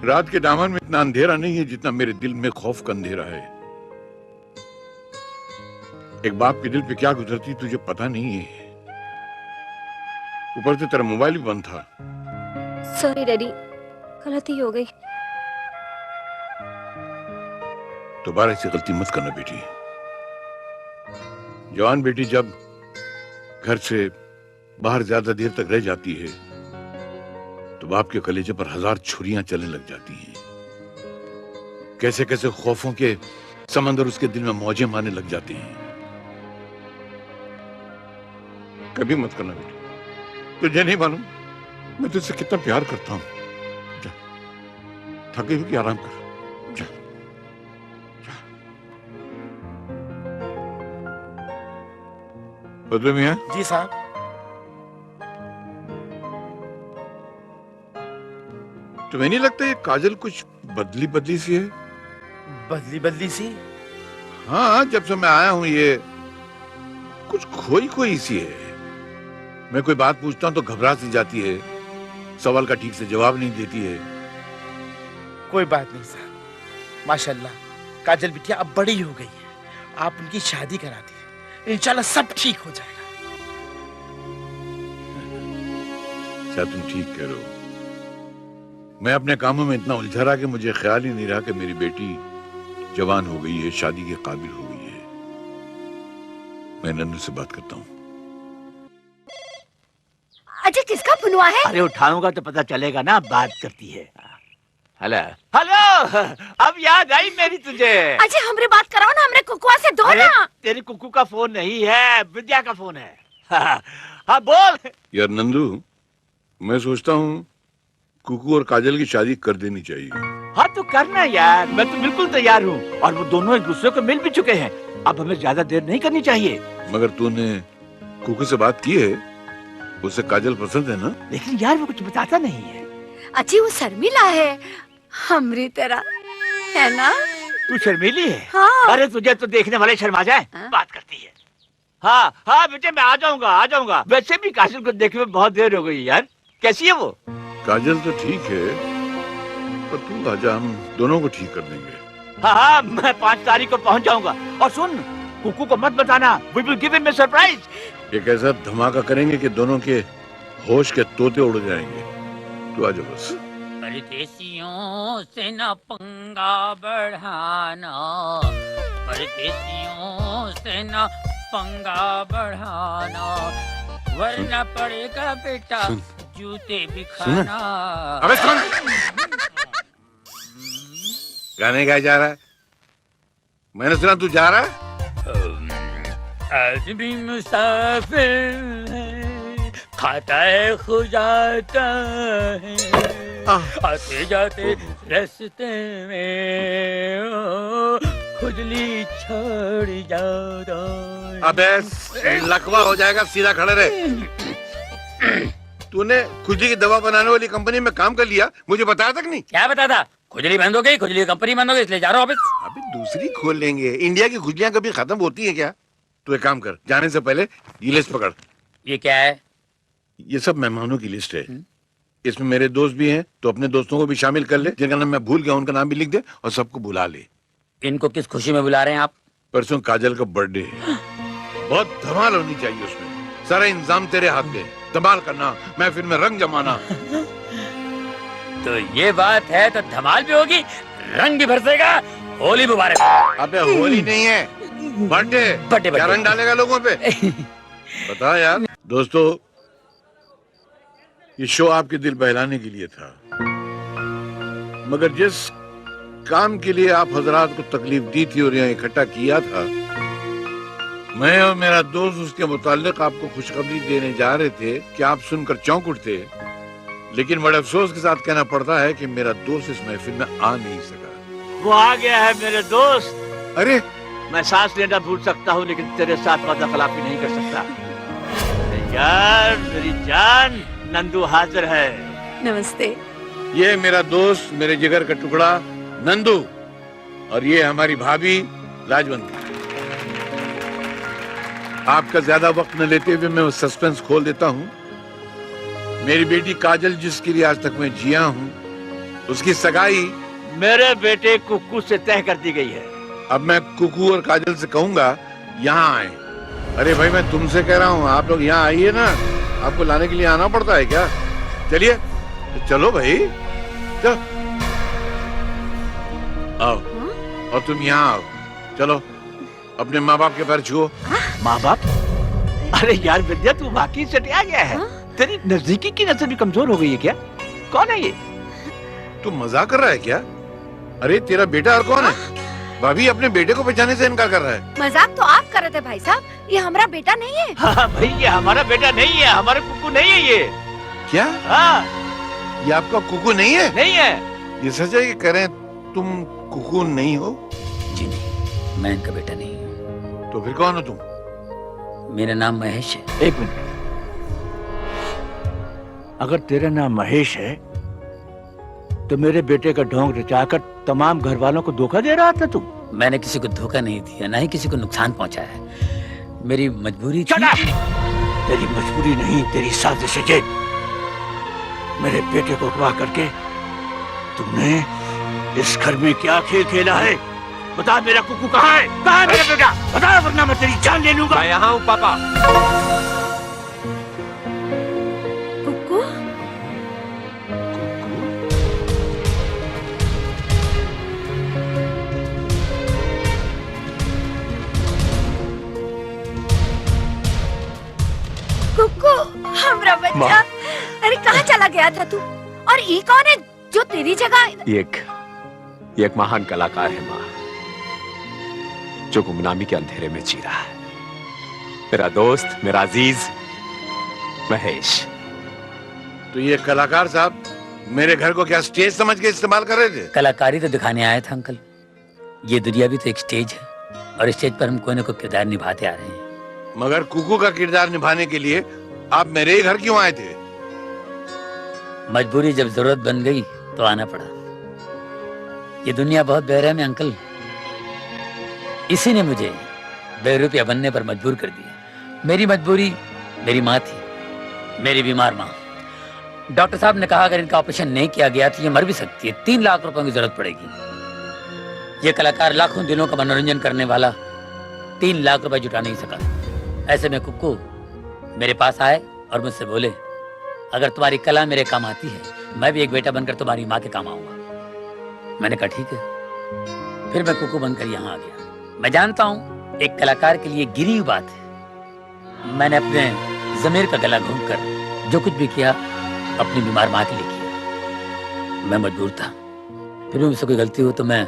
रात के दामन में इतना अंधेरा नहीं है जितना मेरे दिल में खौफ का अंधेरा है। एक बाप के दिल पे क्या गुजरती तुझे पता नहीं है। ऊपर से तेरा मोबाइल भी बंद था। सॉरी डैडी, गलती हो गई। दोबारा ऐसी गलती मत करना बेटी। जवान बेटी जब घर से बाहर ज्यादा देर तक रह जाती है तो बाप के कलेजे पर 1000 छुरियां चलने लग जाती हैं। कैसे कैसे खौफों के समंदर उसके दिल में मौजें मारने लग जाते हैं। कभी मत करना बेटी, तुझे नहीं मालूम मैं तुझसे कितना प्यार करता हूं। जा, थकी हुई आराम कर। जा, जा। बदले मियां। जी साहब। तुम्हें नहीं लगता ये काजल कुछ बदली बदली सी है? बदली बदली सी? हाँ, जब से मैं आया हूं ये कुछ खोई खोई सी है। मैं कोई बात पूछता हूं तो घबरा सी जाती है, सवाल का ठीक से जवाब नहीं देती है। कोई बात नहीं साहब, माशाल्लाह काजल बिटिया अब बड़ी हो गई है। आप उनकी शादी करा दी, इंशाल्लाह सब ठीक हो जाएगा। क्या तुम ठीक कह रहे हो? मैं अपने कामों में इतना उलझा रहा कि मुझे ख्याल ही नहीं रहा कि मेरी बेटी जवान हो गई है, शादी के काबिल हो गई है। मैं नन्नू से बात करता हूँ। अजय किसका फुनवा है? अरे उठाऊंगा तो पता चलेगा ना, बात करती है। हेलो हेलो, अब याद आई मेरी तुझे। अजय हमरे बात कराओ ना, हमरे कुकुआ से दो ना। तेरी कुकू का फोन नहीं है, विद्या का फोन है। हाँ बोल। यार नंदू, मैं सोचता हूँ कुकू और काजल की शादी कर देनी चाहिए। हाँ तो करना यार, मैं तो बिल्कुल तैयार हूँ। और वो दोनों एक दूसरे को मिल भी चुके हैं, अब हमें ज्यादा देर नहीं करनी चाहिए। मगर तूने कुकू से बात की है? उसे काजल पसंद है ना? लेकिन यार वो कुछ बताता नहीं है। अजी वो शर्मिला है, हमरी तरह है ना? तू शर्मीली है? हाँ। अरे तुझे तो देखने वाले शर्मा जाए। हाँ? बात करती है। हाँ हाँ बेटे मैं आ जाऊंगा। वैसे भी काजल को देखने में बहुत देर हो गई यार। कैसी है वो? काजल तो ठीक है, पर तू आजा, हम दोनों को ठीक कर देंगे। हाँ हाँ मैं 5 तारीख को पहुंच जाऊंगा। और सुन, कुकू को मत बताना, we will give him a surprise। एक ऐसा धमाका करेंगे कि दोनों के होश के तोते उड़ जाएंगे। तू आजा बस। परदेसियों से न पंगा बढ़ाना, परदेसियों से न पंगा बढ़ाना, वरना पड़ेगा बेटा जूते भी खाना। अबे सुन, गाने गाया जा रहा है। मैंने सुना तू जा रहा है। आज भी मुसाफिर है, खाता है खुजाता है, आते जाते रास्ते में खुजली छोड़ जाता है। अबे लकवा हो जाएगा, सीधा खड़े रहे। तूने खुजली की दवा बनाने वाली कंपनी में काम कर लिया, मुझे बताया तक नहीं। क्या बता था? खुजली बंद हो गई, खुजली कंपनी बंद हो गई, इसलिए जा रहा हूँ ऑफिस। अभी दूसरी खोल लेंगे। इंडिया की खुजलियां कभी खत्म होती है क्या? तू एक काम कर, जाने से पहले ये लिस्ट पकड़। ये क्या है? ये सब मेहमानों की लिस्ट है। इसमें मेरे दोस्त भी हैं, तो अपने दोस्तों को भी शामिल कर ले। जिनका नाम मैं भूल गया उनका नाम भी लिख दे और सबको बुला ले। इनको किस खुशी में बुला रहे हैं आप? परसों काजल का बर्थडे है, बहुत धमाल होनी चाहिए उसमें। सारा इंतजाम तेरे हाथ में, धमाल करना, महफिल में रंग जमाना। तो ये बात है तो धमाल भी होगी, रंग भी बरसेगा। होली मुबारक। अबे होली नहीं है, बर्थडे। क्या रंग डालेगा लोगों पे? बता यार। दोस्तों, ये शो आपके दिल बहलाने के लिए था, मगर जिस काम के लिए आप हजरात को तकलीफ दी थी और यहाँ इकट्ठा किया था, मैं और मेरा दोस्त उसके मुताल्लिक आपको खुशखबरी देने जा रहे थे कि आप सुनकर चौंक उठते। लेकिन बड़े अफसोस के साथ कहना पड़ता है कि मेरा दोस्त इस महफिल में आ नहीं सका। वो आ गया है मेरे दोस्त। अरे मैं सांस लेना भूल सकता हूँ, लेकिन तेरे साथ वादा खिलाफी नहीं कर सकता। यार मेरी जान, नंदू हाजिर है। नमस्ते। ये मेरा दोस्त, मेरे जिगर का टुकड़ा नंदू, और ये हमारी भाभी राजवंती। आपका ज्यादा वक्त न लेते हुए मैं उस सस्पेंस खोल देता हूँ। मेरी बेटी काजल, जिसके लिए आज तक मैं जिया हूँ, उसकी सगाई मेरे बेटे कुक्कू से तय कर दी गई है। अब मैं कुकू और काजल से कहूंगा यहाँ आए। अरे भाई मैं तुमसे कह रहा हूँ आप लोग यहाँ आइए ना, आपको लाने के लिए आना पड़ता है क्या? चलिए चलो भाई चलो आओ। और तुम यहाँ आओ, चलो अपने माँ बाप के पैर छुओ। माँ बाप? अरे यार विद्या तू वाकई सटिया गया है। तेरी नजदीकी की नजर भी कमजोर हो गई है क्या? कौन है ये? तू मजाक कर रहा है क्या? अरे तेरा बेटा और कौन है? भाभी अपने बेटे को पहचानने से इनकार कर रहा है। मजाक तो आप कर रहे थे भाई साहब, ये हमारा बेटा नहीं है। हाँ भाई ये हमारा बेटा नहीं है, हमारा कुक्कू नहीं है ये। क्या? हाँ ये आपका कुकू नहीं है? नहीं है। ये सच है कि कह रहे हैं तुम कुकू नहीं हो? जी नहीं, मैं इनका बेटा नहीं हूँ। तो फिर कौन हो तुम? मेरा नाम महेश है। एक मिनट, अगर तेरा नाम महेश है तो मेरे बेटे का ढोंग रचाकर तमाम घर वालों को धोखा दे रहा था तुम? मैंने किसी को धोखा नहीं दिया, ना ही किसी को नुकसान पहुंचाया है। मेरी मजबूरी थी। Shut up! तेरी मजबूरी नहीं, तेरी साजिश है। मेरे बेटे को अगवा करके तुमने इस घर में क्या खेल खेला है? बता मेरा कुक्कू कहाँ है? कहाँ है मेरा बेटा? बता वरना मैं तेरी जान ले लूंगा। मैं यहाँ हूँ पापा। कुक्कू कुक्कू हमारा बच्चा, अरे कहाँ चला गया था तू? और ये कौन है जो तेरी जगह? ये एक महान कलाकार है माँ, जो गुमनामी के अंधेरे में जी रहा है। मेरा दोस्त, मेरा अजीज महेश। तो ये कलाकार साहब मेरे घर को क्या स्टेज समझ के इस्तेमाल कर रहे थे? कलाकारी तो दिखाने आया था अंकल। ये दुनिया भी तो एक स्टेज है, और स्टेज पर हम कोई ना कोई किरदार निभाते आ रहे हैं। मगर कुकू का किरदार निभाने के लिए आप मेरे ही घर क्यों आए थे? मजबूरी जब जरूरत बन गई तो आना पड़ा। ये दुनिया बहुत बेरहम है अंकल, इसी ने मुझे बेरुपया बनने पर मजबूर कर दिया। मेरी मजबूरी मेरी माँ थी, मेरी बीमार माँ। डॉक्टर साहब ने कहा अगर इनका ऑपरेशन नहीं किया गया तो ये मर भी सकती है, 3 लाख रुपयों की जरूरत पड़ेगी। ये कलाकार लाखों दिलों का मनोरंजन करने वाला 3 लाख रुपए जुटा नहीं सका। ऐसे में कुक्कू मेरे पास आए और मुझसे बोले अगर तुम्हारी कला मेरे काम आती है, मैं भी एक बेटा बनकर तुम्हारी माँ के काम आऊंगा। मैंने कहा ठीक है। फिर मैं कुक्कू बनकर यहाँ आ गया। मैं जानता हूँ एक कलाकार के लिए गिरी हुई बात है। मैंने अपने जमीर का गला घूंटकर जो कुछ भी किया अपनी बीमार माँ के लिए किया। मैं मजबूर था, फिर भी मुझसे कोई गलती हो तो मैं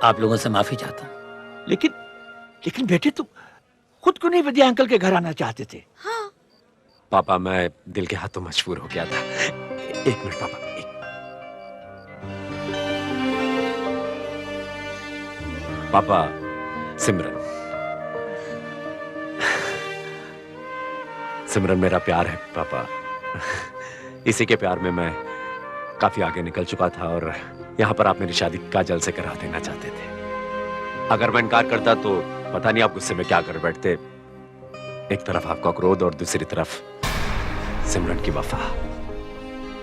आप लोगों से माफी चाहता हूँ। लेकिन बेटे तुम खुद को नहीं विद्या अंकल के घर आना चाहते थे? हाँ। पापा मैं दिल के हाथों मजबूर हो गया था। एक मिनट पापा। पापा सिमरन मेरा प्यार है पापा। इसी के प्यार में मैं काफी आगे निकल चुका था और यहाँ पर आप मेरी शादी काजल से करा देना चाहते थे। अगर मैं इनकार करता तो पता नहीं आप गुस्से में क्या कर बैठते। एक तरफ आपका क्रोध और दूसरी तरफ सिमरन की वफा।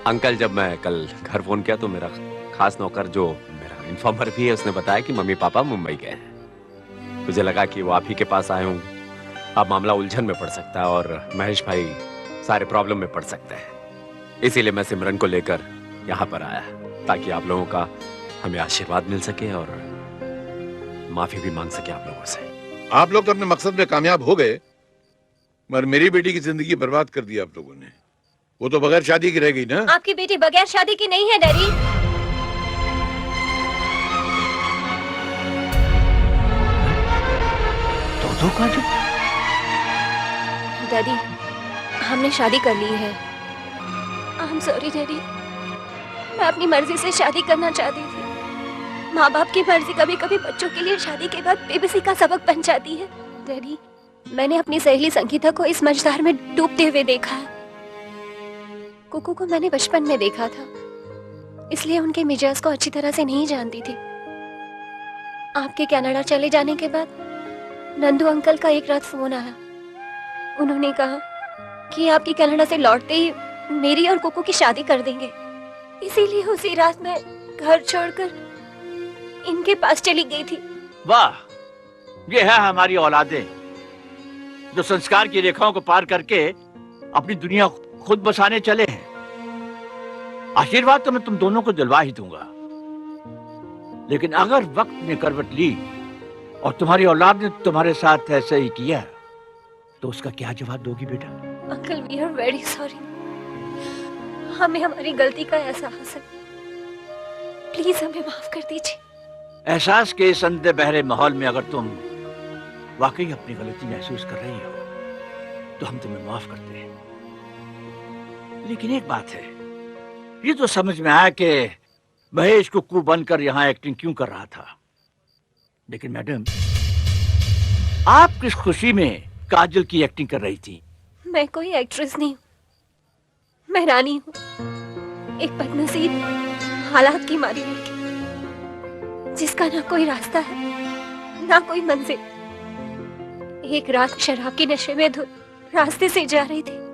अंकल जब मैं कल घर फोन किया तो मेरा खास नौकर जो मेरा इन्फॉर्मर भी है उसने बताया कि मम्मी पापा मुंबई गए हैं। मुझे लगा कि वो आप ही के पास आए हूँ, अब मामला उलझन में पड़ सकता है और महेश भाई सारे प्रॉब्लम में पड़ सकते हैं। इसीलिए मैं सिमरन को लेकर यहाँ पर आया ताकि आप लोगों का हमें आशीर्वाद मिल सके और माफी भी मांग सके आप लोगों से। आप लोग तो अपने मकसद में कामयाब हो गए, मगर मेरी बेटी की जिंदगी बर्बाद कर दी आप लोगों ने। वो तो बगैर शादी की रह गई ना। आपकी बेटी बगैर शादी की नहीं है डैडी। तो काजल डैडी हमने शादी कर ली है। आई एम सॉरी डैडी, मैं अपनी मर्जी से शादी करना चाहती थी। माँ बाप की मर्जी कभी कभी बच्चों के लिए शादी के बाद बेबसी का सबक बन जाती है। डैडी मैंने अपनी सहेली संगीता को इस मझधार में डूबते हुए देखा है। कुकू को मैंने बचपन में देखा था, इसलिए उनके मिजाज को अच्छी तरह से नहीं जानती थी। आपके कनाडा चले जाने के बाद नंदू अंकल का एक रात फोन आया। उन्होंने कहा कि आपकी कनाडा से लौटते ही मेरी और कुकू की शादी कर देंगे। इसीलिए उसी रात मैं घर छोड़कर इनके पास चली गई थी। वाह, ये है हमारी औलादें जो संस्कार की रेखाओं को पार करके अपनी दुनिया खुद बसाने चले हैं। आशीर्वाद तो मैं तुम दोनों को दिलवा ही दूंगा, लेकिन अगर वक्त ने करवट ली और तुम्हारी औलाद ने तुम्हारे साथ ऐसे ही किया तो उसका क्या जवाब दोगी बेटा? Uncle, we are very sorry. हमें हमारी गलती का एहसास है, प्लीज हमें माफ कर दीजिए। एहसास के इस अंधे बहरे माहौल में अगर तुम वाकई अपनी गलती महसूस कर रही हो तो हम तुम्हें माफ करते हैं। लेकिन एक बात है, ये तो समझ में आया कि महेश कुक्कू बनकर यहाँ एक्टिंग क्यों कर रहा था, लेकिन मैडम आप किस खुशी में काजल की एक्टिंग कर रही थी? मैं कोई एक्ट्रेस नहीं हूँ, मैं रानी हूँ, एक बदनसीब हालात की मारी लड़की जिसका ना कोई रास्ता है ना कोई मंजिल। एक रात शराब के नशे में धुत रास्ते से जा रही थी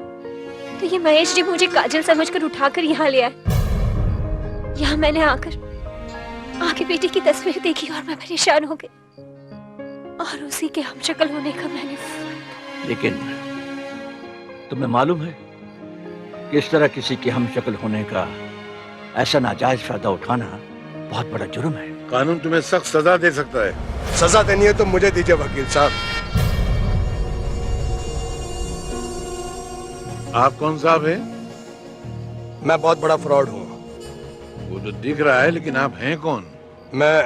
तो ये महेश जी मुझे काजल समझकर उठाकर यहाँ ले आए। यहाँ मैंने आकर आगे बेटी की तस्वीर देखी और मैं परेशान हो गई और उसी के हमशक्ल होने का मैंने। लेकिन तुम्हें मालूम है कि इस तरह किसी के हमशक्ल होने का ऐसा नाजायज फायदा उठाना बहुत बड़ा जुर्म है। कानून तुम्हें सख्त सजा दे सकता है। सजा देनी है तो मुझे दीजिए वकील साहब। आप कौन साहब हैं? मैं बहुत बड़ा फ्रॉड हूँ। वो तो दिख रहा है, लेकिन आप हैं कौन? मैं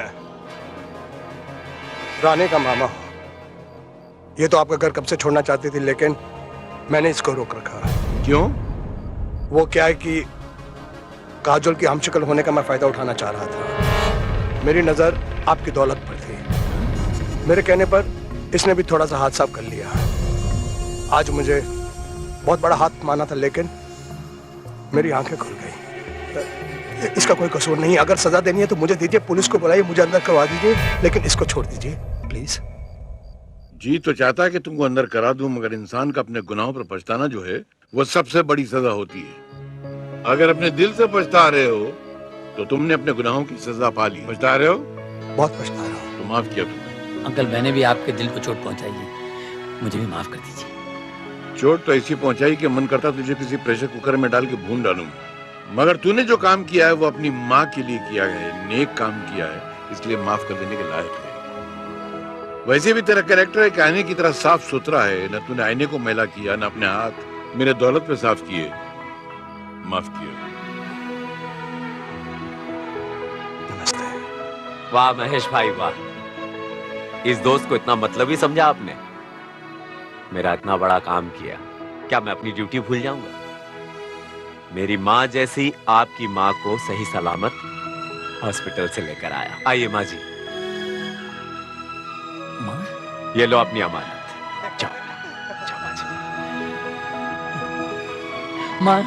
रानी का मामा हूँ। ये तो आपका घर कब से छोड़ना चाहती थी, लेकिन मैंने इसको रोक रखा। क्यों? वो क्या है कि काजल की हमशक्ल होने का मैं फायदा उठाना चाह रहा था। मेरी नजर आपकी दौलत पर थी। मेरे कहने पर इसने भी थोड़ा सा हाथ साफ कर लिया। आज मुझे बहुत बड़ा हाथ माना था, लेकिन मेरी आंखें खुल गई। इसका कोई कसूर नहीं। अगर सजा देनी है तो मुझे दीजिए, पुलिस को बुलाइए, मुझे अंदर करवा दीजिए, लेकिन इसको छोड़ दीजिए प्लीज। जी तो चाहता है कि तुमको अंदर करा दूं, मगर इंसान का अपने गुनाहों पर पछताना जो है वो सबसे बड़ी सजा होती है। अगर अपने दिल से पछता रहे हो तो तुमने अपने गुनाहों की सजा पा ली। पछता रहे हो? बहुत पछता रहा हूँ। तो माफ किया तुमने। अंकल, मैंने भी आपके दिल को चोट पहुंचाई है, मुझे भी माफ कर दीजिए। चोट तो ऐसी पहुंचाई कि मन करता तुझे किसी प्रेशर कुकर में डाल के भून डालूं। मगर तूने जो काम किया है वो अपनी माँ के लिए किया है, नेक काम किया है, इसलिए माफ कर देने के लायक है। वैसे भी तेरा कैरेक्टर एक आईने की तरह साफ सुथरा है। न तूने आईने को मैला किया, न अपने हाथ मेरे दौलत पे साफ किए। माफ किया। नमस्ते। वाह महेश भाई वाह, इस दोस्त को इतना मतलब ही समझा आपने। मेरा इतना बड़ा काम किया, क्या मैं अपनी ड्यूटी भूल जाऊंगा? मेरी माँ जैसी आपकी माँ को सही सलामत हॉस्पिटल से लेकर आया। आइए माँ जी। माँ? ये लो अपनी अमानत। जाओ जाओ माँ जी। माँ,